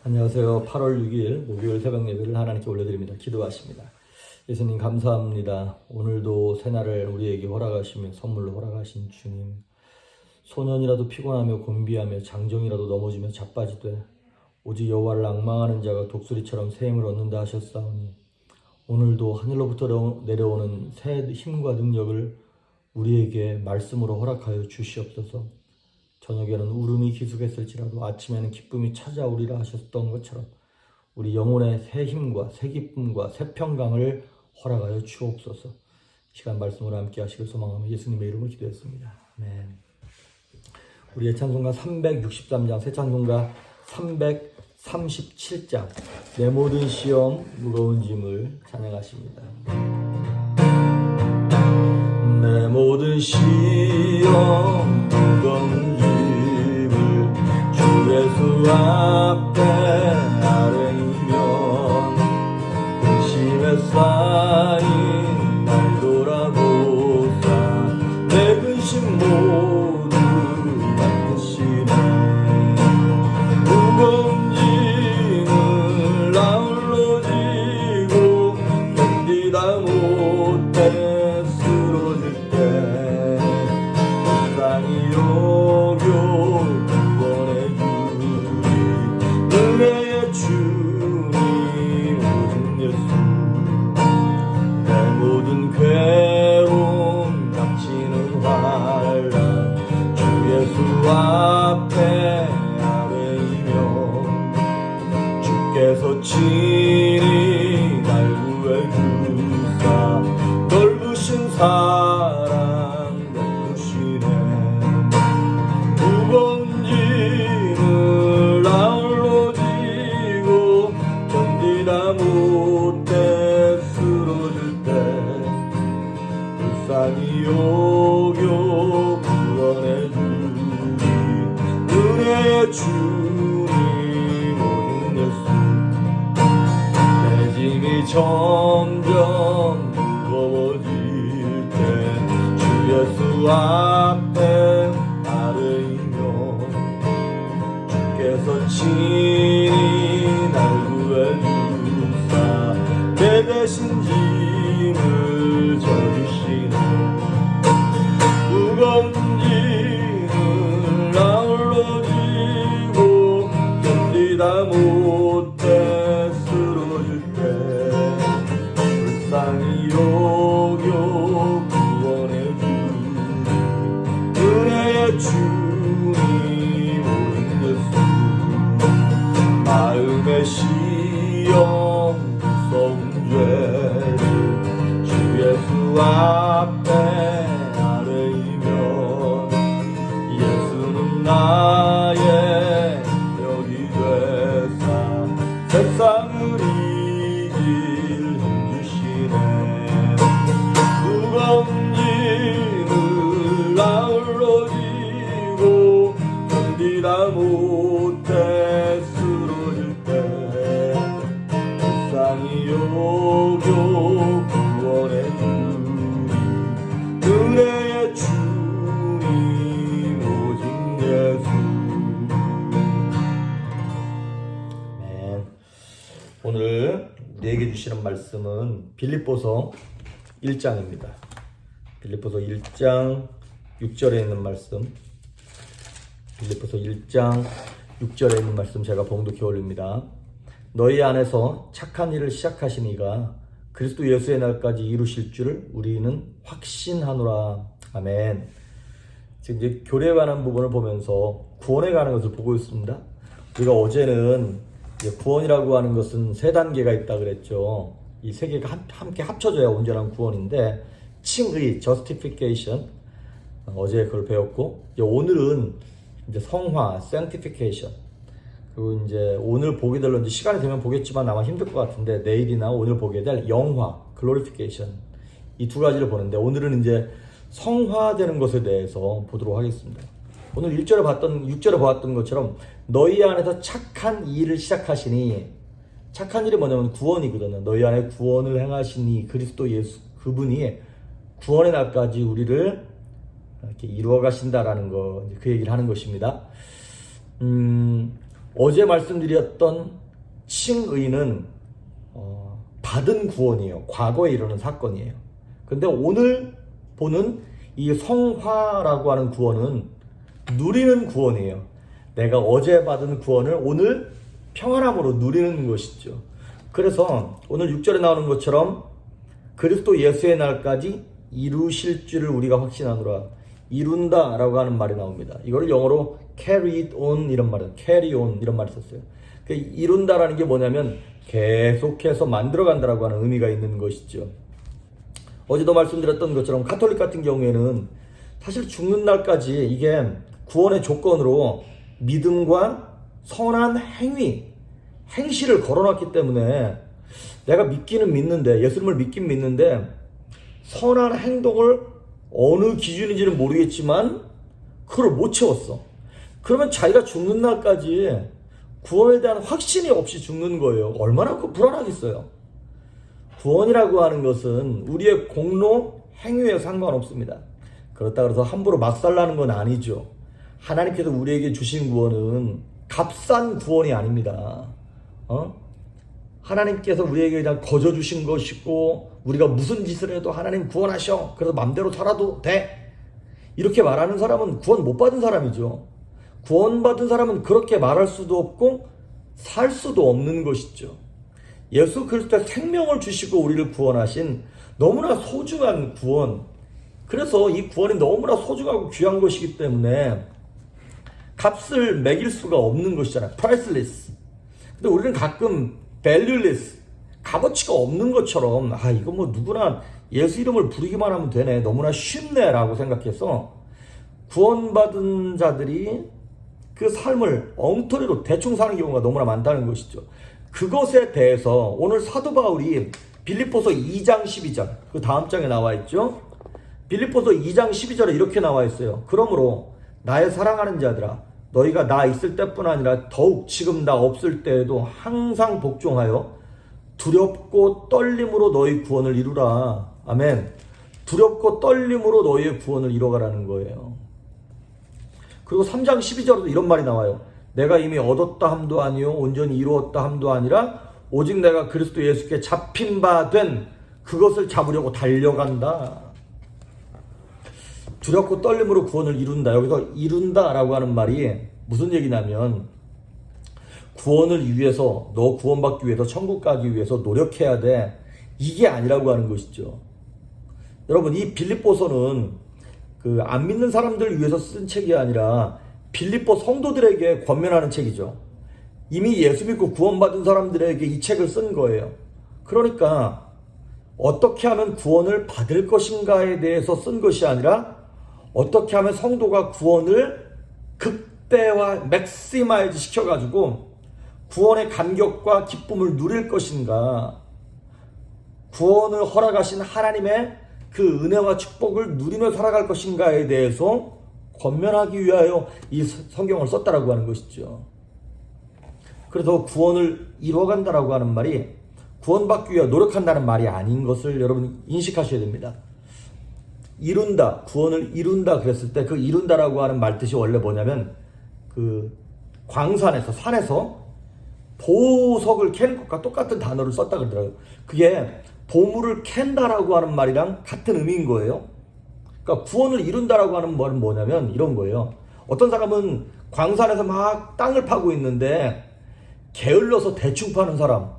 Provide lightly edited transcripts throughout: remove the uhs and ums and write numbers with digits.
안녕하세요. 8월 6일 목요일 새벽 예배를 하나님께 올려드립니다. 기도하십니다. 예수님 감사합니다. 오늘도 새날을 우리에게 허락하시며 선물로 허락하신 주님. 소년이라도 피곤하며 곤비하며 장정이라도 넘어지며 자빠지되 오직 여호와를 앙망하는 자가 독수리처럼 새 힘을 얻는다 하셨사오니 오늘도 하늘로부터 내려오는 새 힘과 능력을 우리에게 말씀으로 허락하여 주시옵소서. 저녁에는 울음이 기숙했을지라도 아침에는 기쁨이 찾아오리라 하셨던 것처럼 우리 영혼의 새 힘과 새 기쁨과 새 평강을 허락하여 주옵소서. 시간 말씀으로 함께 하시길 소망하며 예수님의 이름으로 기도했습니다. 아멘. 우리의 찬송가 363장, 새 찬송가 337장, 내 모든 시험 무거운 짐을 찬양하십니다. 내 모든 시험 무거운 짐을 주 예수 앞에 아뢰이면 근심에 쌓인 날 돌아보사 내 근심 모두 맡으시네. 무거운 짐을 나 홀로 지고 견디다 못해 앞에 아뢰이며 주께서 친히 날 구해주사 넓으신 사랑 베푸시네. 무거운 짐을 나 홀로 지고 견디다 못해 쓰러질 때 불쌍히 여겨 구원해주네. 은혜의 주님 오신 예수 내 짐이 점점 무거워질 때 주 예수 앞에 아뢰이며 주께서 친히 날 구해주사 내 대신 짐을 져주시네. 무거운 견디다 못해 쓰러질 때 불쌍히 여겨 구원해주니 은혜의 주님 오신 예수 마음의 시험 무서운 죄를 주 예수 앞에 아뢰이면 예수는 나의 세상을 이길 힘주시네. 무거운 짐을 나 홀로 지고 견디다 못해 쓰러질 때 불쌍히 여겨 구원해주니 은혜의 주님 오직 예수. 오늘 우리에게 주시는 말씀은 빌립보서 1장입니다. 빌립보서 1장 6절에 있는 말씀, 빌립보서 1장 6절에 있는 말씀 제가 봉독해 올립니다. 너희 안에서 착한 일을 시작하신 이가 그리스도 예수의 날까지 이루실 줄을 우리는 확신하노라. 아멘. 지금 이제 교회에 관한 부분을 보면서 구원에 관한 것을 보고 있습니다. 우리가 어제는 구원이라고 하는 것은 세 단계가 있다 그랬죠. 이 세 개가 함께 합쳐져야 온전한 구원인데, 칭의, justification, 어제 그걸 배웠고, 이제 오늘은 이제 성화, sanctification, 그리고 이제 오늘 보게 될, 이제 시간이 되면 보겠지만 아마 힘들 것 같은데, 내일이나 오늘 보게 될 영화, glorification, 이 두 가지를 보는데, 오늘은 이제 성화되는 것에 대해서 보도록 하겠습니다. 오늘 6절에 보았던 것처럼 너희 안에서 착한 일을 시작하시니, 착한 일이 뭐냐면 구원이거든요. 너희 안에 구원을 행하시니 그리스도 예수 그분이 구원의 날까지 우리를 이렇게 이루어 가신다라는 거, 그 얘기를 하는 것입니다. 어제 말씀드렸던 칭의는 받은 구원이에요. 과거에 이르는 사건이에요. 근데 오늘 보는 이 성화라고 하는 구원은 누리는 구원이에요. 내가 어제 받은 구원을 오늘 평안함으로 누리는 것이죠. 그래서 오늘 6절에 나오는 것처럼 그리스도 예수의 날까지 이루실 줄을 우리가 확신하노라. 이룬다 라고 하는 말이 나옵니다. 이거를 영어로 carry it on 이런 말은 carry on 이런 말을 썼어요. 그 이룬다라는 게 뭐냐면 계속해서 만들어간다라고 하는 의미가 있는 것이죠. 어제도 말씀드렸던 것처럼 가톨릭 같은 경우에는 사실 죽는 날까지 이게 구원의 조건으로 믿음과 선한 행실을 걸어놨기 때문에 내가 믿기는 믿는데, 예수님을 믿긴 믿는데 선한 행동을 어느 기준인지는 모르겠지만 그걸 못 채웠어. 그러면 자기가 죽는 날까지 구원에 대한 확신이 없이 죽는 거예요. 얼마나 불안하겠어요. 구원이라고 하는 것은 우리의 공로, 행위에 상관없습니다. 그렇다고 해서 함부로 막 살라는 건 아니죠. 하나님께서 우리에게 주신 구원은 값싼 구원이 아닙니다. 하나님께서 우리에게 그냥 거저 주신 것이고 우리가 무슨 짓을 해도 하나님 구원하셔. 그래서 맘대로 살아도 돼. 이렇게 말하는 사람은 구원 못 받은 사람이죠. 구원받은 사람은 그렇게 말할 수도 없고 살 수도 없는 것이죠. 예수 그리스도의 생명을 주시고 우리를 구원하신 너무나 소중한 구원. 그래서 이 구원이 너무나 소중하고 귀한 것이기 때문에 값을 매길 수가 없는 것이잖아요. priceless. 근데 우리는 가끔 valueless, 값어치가 없는 것처럼 이거 뭐 누구나 예수 이름을 부르기만 하면 되네, 너무나 쉽네 라고 생각해서 구원받은 자들이 그 삶을 엉터리로 대충 사는 경우가 너무나 많다는 것이죠. 그것에 대해서 오늘 사도 바울이 빌립보서 2장 12절, 그 다음 장에 나와 있죠. 빌립보서 2장 12절에 이렇게 나와 있어요. 그러므로 나의 사랑하는 자들아, 너희가 나 있을 때뿐 아니라 더욱 지금 나 없을 때에도 항상 복종하여 두렵고 떨림으로 너희 구원을 이루라. 아멘. 두렵고 떨림으로 너희의 구원을 이뤄가라는 거예요. 그리고 3장 12절에도 이런 말이 나와요. 내가 이미 얻었다 함도 아니요 온전히 이루었다 함도 아니라 오직 내가 그리스도 예수께 잡힌 바 된 그것을 잡으려고 달려간다. 두렵고 떨림으로 구원을 이룬다. 여기서 이룬다라고 하는 말이 무슨 얘기냐면 구원을 위해서, 너 구원받기 위해서, 천국 가기 위해서 노력해야 돼. 이게 아니라고 하는 것이죠. 여러분, 이 빌립보서는 안 믿는 사람들을 위해서 쓴 책이 아니라 빌립보 성도들에게 권면하는 책이죠. 이미 예수 믿고 구원받은 사람들에게 이 책을 쓴 거예요. 그러니까 어떻게 하면 구원을 받을 것인가에 대해서 쓴 것이 아니라 어떻게 하면 성도가 구원을 극대화, 맥시마이즈 시켜가지고 구원의 감격과 기쁨을 누릴 것인가, 구원을 허락하신 하나님의 그 은혜와 축복을 누리며 살아갈 것인가에 대해서 권면하기 위하여 이 성경을 썼다라고 하는 것이죠. 그래서 구원을 이루어간다라고 하는 말이 구원받기 위해 노력한다는 말이 아닌 것을 여러분 인식하셔야 됩니다. 이룬다, 구원을 이룬다 그랬을 때 그 이룬다라고 하는 말 뜻이 원래 뭐냐면 그 광산에서, 산에서 보석을 캐는 것과 똑같은 단어를 썼다 그러더라고요. 그게 보물을 캔다라고 하는 말이랑 같은 의미인 거예요. 그러니까 구원을 이룬다라고 하는 말은 뭐냐면 이런 거예요. 어떤 사람은 광산에서 막 땅을 파고 있는데 게을러서 대충 파는 사람,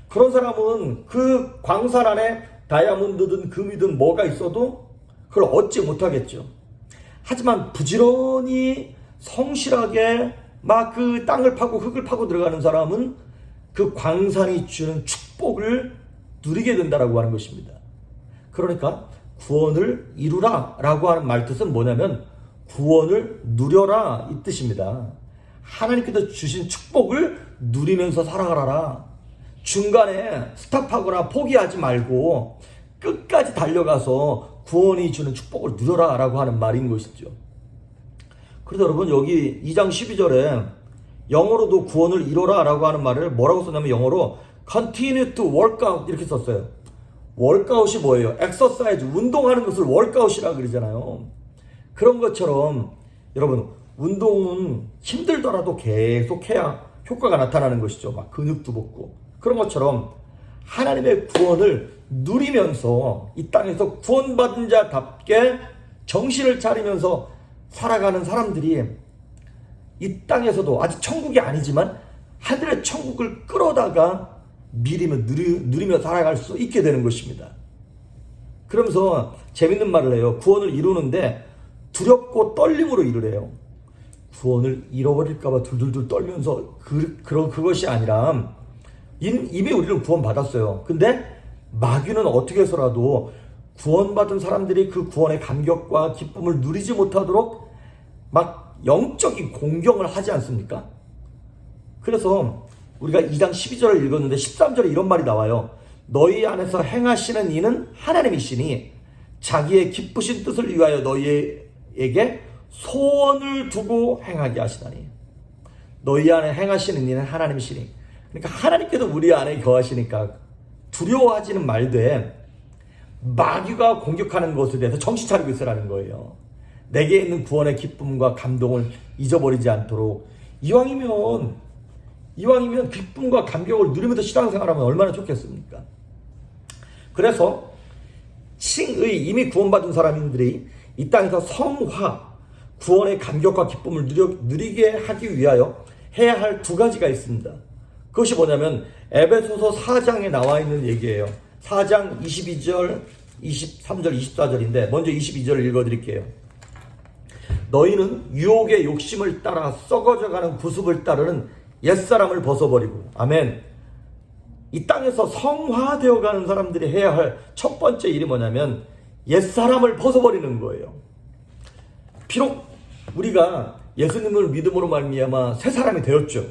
그런 사람은 그 광산 안에 다이아몬드든 금이든 뭐가 있어도 그걸 얻지 못하겠죠. 하지만 부지런히 성실하게 막 그 땅을 파고 흙을 파고 들어가는 사람은 그 광산이 주는 축복을 누리게 된다라고 하는 것입니다. 그러니까 구원을 이루라 라고 하는 말뜻은 뭐냐면 구원을 누려라 이 뜻입니다. 하나님께서 주신 축복을 누리면서 살아가라. 중간에 스탑하거나 포기하지 말고 끝까지 달려가서 구원이 주는 축복을 누려라 라고 하는 말인 것이죠. 그래서 여러분 여기 2장 12절에 영어로도 구원을 이뤄라 라고 하는 말을 뭐라고 썼냐면 영어로 continue to work out 이렇게 썼어요. 월크아웃이 뭐예요? 엑서사이즈, 운동하는 것을 월크아웃이라 그러잖아요. 그런 것처럼 여러분 운동은 힘들더라도 계속해야 효과가 나타나는 것이죠. 막 근육도 붙고. 그런 것처럼 하나님의 구원을 누리면서 이 땅에서 구원받은 자답게 정신을 차리면서 살아가는 사람들이 이 땅에서도 아직 천국이 아니지만 하늘의 천국을 끌어다가 누리며 살아갈 수 있게 되는 것입니다. 그러면서 재밌는 말을 해요. 구원을 이루는데 두렵고 떨림으로 이루래요. 구원을 잃어버릴까봐 둘둘둘 떨면서 그것이 아니라 이미 우리는 구원받았어요. 근데 마귀는 어떻게 해서라도 구원받은 사람들이 그 구원의 감격과 기쁨을 누리지 못하도록 막 영적인 공경을 하지 않습니까? 그래서 우리가 2장 12절을 읽었는데 13절에 이런 말이 나와요. 너희 안에서 행하시는 이는 하나님이시니 자기의 기쁘신 뜻을 위하여 너희에게 소원을 두고 행하게 하시다니. 너희 안에 행하시는 이는 하나님이시니. 그러니까 하나님께서 우리 안에 거하시니까 두려워하지는 말되 마귀가 공격하는 것에 대해서 정신 차리고 있으라는 거예요. 내게 있는 구원의 기쁨과 감동을 잊어버리지 않도록 이왕이면 기쁨과 감격을 누리면서 신앙생활하면 얼마나 좋겠습니까? 그래서 칭의 이미 구원받은 사람들이 이 땅에서 성화, 구원의 감격과 기쁨을 누리게 하기 위하여 해야 할 두 가지가 있습니다. 그것이 뭐냐면 에베소서 4장에 나와 있는 얘기예요. 4장 22절, 23절, 24절인데 먼저 22절을 읽어드릴게요. 너희는 유혹의 욕심을 따라 썩어져가는 구습을 따르는 옛사람을 벗어버리고, 아멘. 이 땅에서 성화되어가는 사람들이 해야 할 첫 번째 일이 뭐냐면 옛사람을 벗어버리는 거예요. 비록 우리가 예수님을 믿음으로 말미암아 새 사람이 되었죠.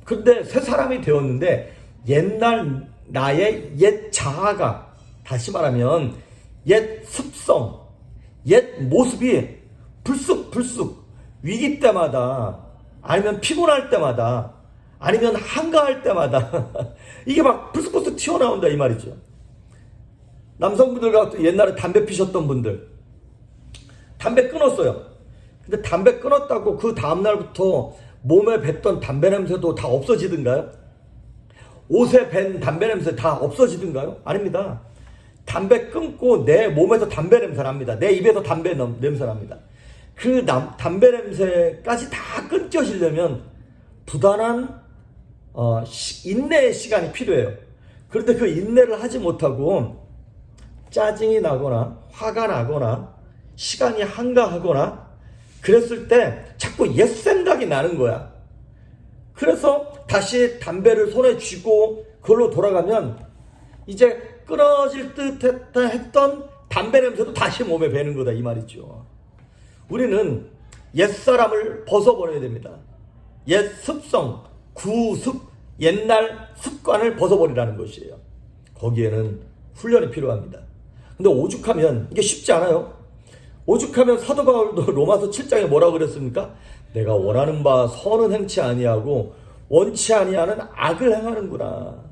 그런데 새 사람이 되었는데 옛날 나의 옛 자아가, 다시 말하면 옛 습성, 옛 모습이 불쑥 위기 때마다, 아니면 피곤할 때마다, 아니면 한가할 때마다 이게 막 불쑥 튀어나온다 이 말이죠. 남성분들 같은 옛날에 담배 피셨던 분들 담배 끊었어요. 근데 담배 끊었다고 그 다음날부터 몸에 뱉던 담배 냄새도 다 없어지든가요? 옷에 밴 담배 냄새 다 없어지든가요? 아닙니다. 담배 끊고 내 몸에서 담배 냄새 납니다. 내 입에서 담배 냄새 납니다. 그 담배 냄새까지 다 끊겨지려면 부단한 인내의 시간이 필요해요. 그런데 그 인내를 하지 못하고 짜증이 나거나 화가 나거나 시간이 한가하거나 그랬을 때 자꾸 옛 생각이 나는 거야. 그래서 다시 담배를 손에 쥐고 그걸로 돌아가면 이제 끊어질 듯 했던 담배 냄새도 다시 몸에 배는 거다 이 말이죠. 우리는 옛사람을 벗어버려야 됩니다. 옛 습성, 구습, 옛날 습관을 벗어버리라는 것이에요. 거기에는 훈련이 필요합니다. 근데 오죽하면 이게 쉽지 않아요. 오죽하면 사도 바울도 로마서 7장에 뭐라고 그랬습니까? 내가 원하는 바 선은 행치 아니하고 원치 아니하는 악을 행하는구나.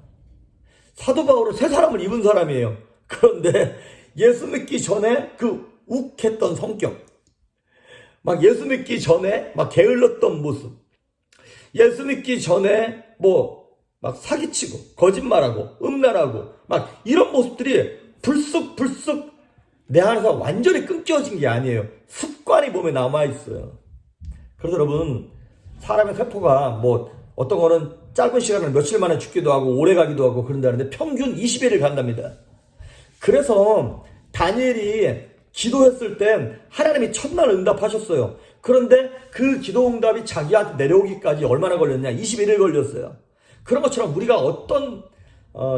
사도 바울은 새 사람을 입은 사람이에요. 그런데 예수 믿기 전에 그 욱했던 성격, 막 예수 믿기 전에 막 게을렀던 모습, 예수 믿기 전에 막 사기치고 거짓말하고 음란하고 막 이런 모습들이 불쑥 내 안에서 완전히 끊겨진 게 아니에요. 습관이 몸에 남아있어요. 그래서 여러분, 사람의 세포가 어떤 거는 짧은 시간을 며칠 만에 죽기도 하고 오래 가기도 하고 그런다는데 평균 20일을 간답니다. 그래서 다니엘이 기도했을 땐 하나님이 첫날 응답하셨어요. 그런데 그 기도 응답이 자기한테 내려오기까지 얼마나 걸렸냐? 21일 걸렸어요. 그런 것처럼 우리가 어떤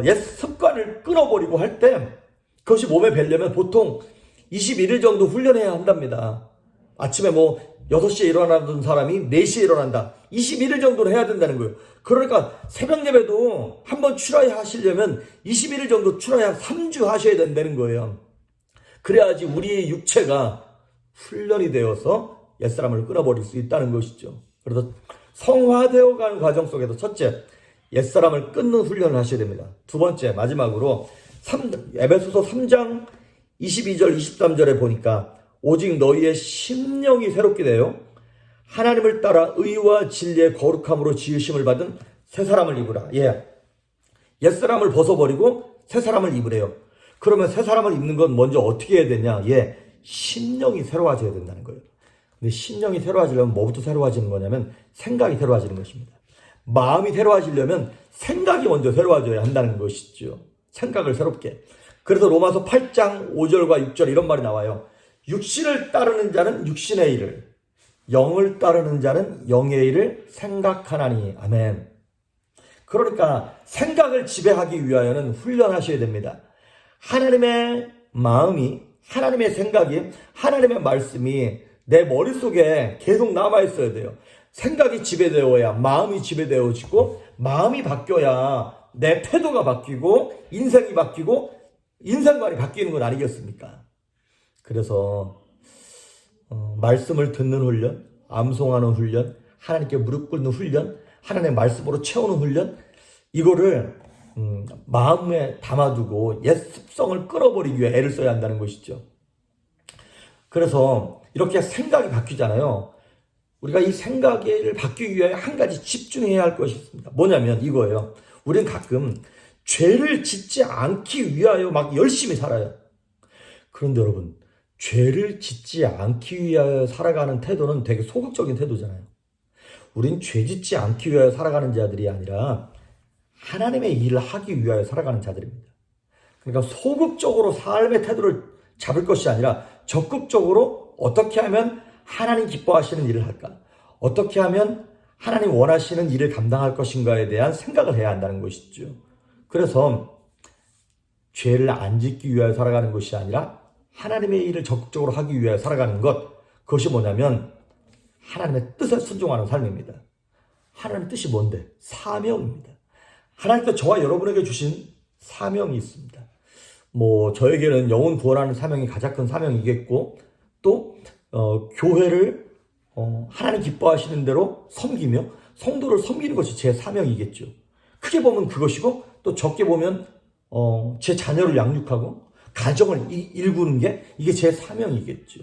옛 습관을 끊어버리고 할 때 그것이 몸에 배려면 보통 21일 정도 훈련해야 한답니다. 아침에 6시에 일어나던 사람이 4시에 일어난다. 21일 정도는 해야 된다는 거예요. 그러니까 새벽 예배도 한번 출하해 하시려면 21일 정도 출하해 3주 하셔야 된다는 거예요. 그래야지 우리의 육체가 훈련이 되어서 옛사람을 끊어버릴 수 있다는 것이죠. 그래서 성화되어가는 과정 속에서 첫째, 옛사람을 끊는 훈련을 하셔야 됩니다. 두 번째, 마지막으로 에베소서 3장 22절 23절에 보니까 오직 너희의 심령이 새롭게 되어 하나님을 따라 의와 진리의 거룩함으로 지으심을 받은 새 사람을 입으라. 옛사람을 벗어버리고 새 사람을 입으래요. 그러면 새 사람을 입는 건 먼저 어떻게 해야 되냐? 심령이 새로워져야 된다는 거예요. 근데 심령이 새로워지려면 뭐부터 새로워지는 거냐면 생각이 새로워지는 것입니다. 마음이 새로워지려면 생각이 먼저 새로워져야 한다는 것이죠. 생각을 새롭게. 그래서 로마서 8장 5절과 6절 이런 말이 나와요. 육신을 따르는 자는 육신의 일을, 영을 따르는 자는 영의 일을 생각하나니. 아멘. 그러니까 생각을 지배하기 위하여는 훈련하셔야 됩니다. 하나님의 마음이, 하나님의 생각이, 하나님의 말씀이 내 머릿속에 계속 남아있어야 돼요. 생각이 지배되어야 마음이 지배되어지고, 마음이 바뀌어야 내 태도가 바뀌고 인생이 바뀌고 인생관이 바뀌는 건 아니겠습니까? 그래서 말씀을 듣는 훈련, 암송하는 훈련, 하나님께 무릎 꿇는 훈련, 하나님의 말씀으로 채우는 훈련, 이거를 마음에 담아두고 옛 습성을 끊어버리기 위해 애를 써야 한다는 것이죠. 그래서 이렇게 생각이 바뀌잖아요. 우리가 이 생각을 바뀌기 위해 한 가지 집중해야 할 것이 있습니다. 뭐냐면 이거예요. 우리는 가끔 죄를 짓지 않기 위하여 막 열심히 살아요. 그런데 여러분, 죄를 짓지 않기 위하여 살아가는 태도는 되게 소극적인 태도잖아요. 우린 죄 짓지 않기 위하여 살아가는 자들이 아니라 하나님의 일을 하기 위하여 살아가는 자들입니다. 그러니까 소극적으로 삶의 태도를 잡을 것이 아니라 적극적으로 어떻게 하면 하나님 기뻐하시는 일을 할까? 어떻게 하면 하나님 원하시는 일을 감당할 것인가에 대한 생각을 해야 한다는 것이죠. 그래서 죄를 안 짓기 위하여 살아가는 것이 아니라 하나님의 일을 적극적으로 하기 위하여 살아가는 것, 그것이 뭐냐면 하나님의 뜻에 순종하는 삶입니다. 하나님의 뜻이 뭔데? 사명입니다. 하나님께서 저와 여러분에게 주신 사명이 있습니다. 저에게는 영혼 구원하는 사명이 가장 큰 사명이겠고, 또 교회를 하나님 기뻐하시는 대로 섬기며 성도를 섬기는 것이 제 사명이겠죠. 크게 보면 그것이고, 또 적게 보면 제 자녀를 양육하고 가정을 일구는 게 이게 제 사명이겠죠.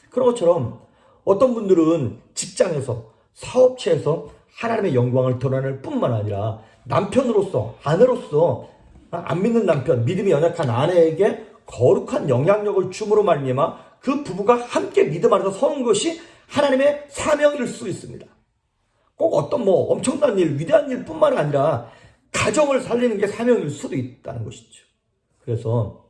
그런 것처럼 어떤 분들은 직장에서, 사업체에서 하나님의 영광을 드러낼 뿐만 아니라 남편으로서, 아내로서 안 믿는 남편, 믿음이 연약한 아내에게 거룩한 영향력을 줌으로 말미암아 그 부부가 함께 믿음 안에서 서는 것이 하나님의 사명일 수 있습니다. 꼭 어떤 엄청난 일, 위대한 일뿐만 아니라 가정을 살리는 게 사명일 수도 있다는 것이죠. 그래서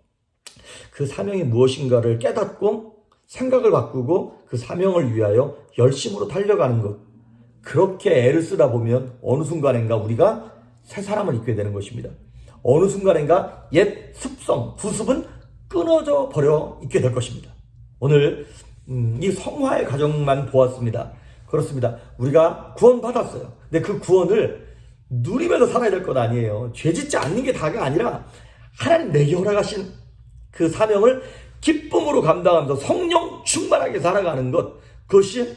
그 사명이 무엇인가를 깨닫고 생각을 바꾸고 그 사명을 위하여 열심으로 달려가는 것, 그렇게 애를 쓰다 보면 어느 순간인가 우리가 새 사람을 입게 되는 것입니다. 어느 순간인가 옛 습성, 부습은 끊어져 버려 있게 될 것입니다. 오늘 이 성화의 과정만 보았습니다. 그렇습니다. 우리가 구원받았어요. 근데 그 구원을 누리면서 살아야 될 것 아니에요. 죄 짓지 않는 게 다가 아니라 하나님 내게 허락하신 그 사명을 기쁨으로 감당하면서 성령 충만하게 살아가는 것, 그것이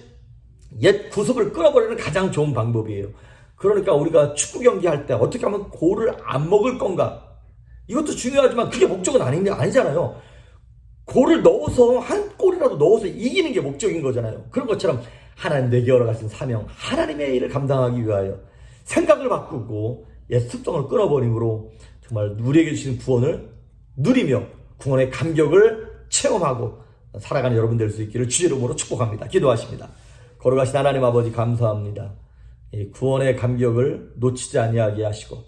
옛 구습을 끊어버리는 가장 좋은 방법이에요. 그러니까 우리가 축구 경기할 때 어떻게 하면 골을 안 먹을 건가, 이것도 중요하지만 그게 목적은 아니잖아요. 골을 넣어서, 한 골이라도 넣어서 이기는 게 목적인 거잖아요. 그런 것처럼 하나님 내게 허락하신 사명, 하나님의 일을 감당하기 위하여 생각을 바꾸고 옛 습성을 끊어버림으로 정말 우리에게 주신 구원을 누리며 구원의 감격을 체험하고 살아가는 여러분 될 수 있기를 주의 이름으로 축복합니다. 기도하십니다. 거룩하신 하나님 아버지, 감사합니다. 이 구원의 감격을 놓치지 아니하게 하시고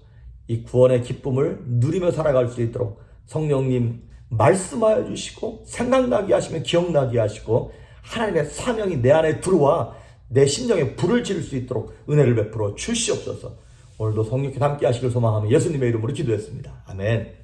이 구원의 기쁨을 누리며 살아갈 수 있도록 성령님 말씀하여 주시고 생각나게 하시며 기억나게 하시고 하나님의 사명이 내 안에 들어와 내 심령에 불을 지를 수 있도록 은혜를 베풀어 주시옵소서. 오늘도 성령께 함께 하시길 소망하며 예수님의 이름으로 기도했습니다. 아멘.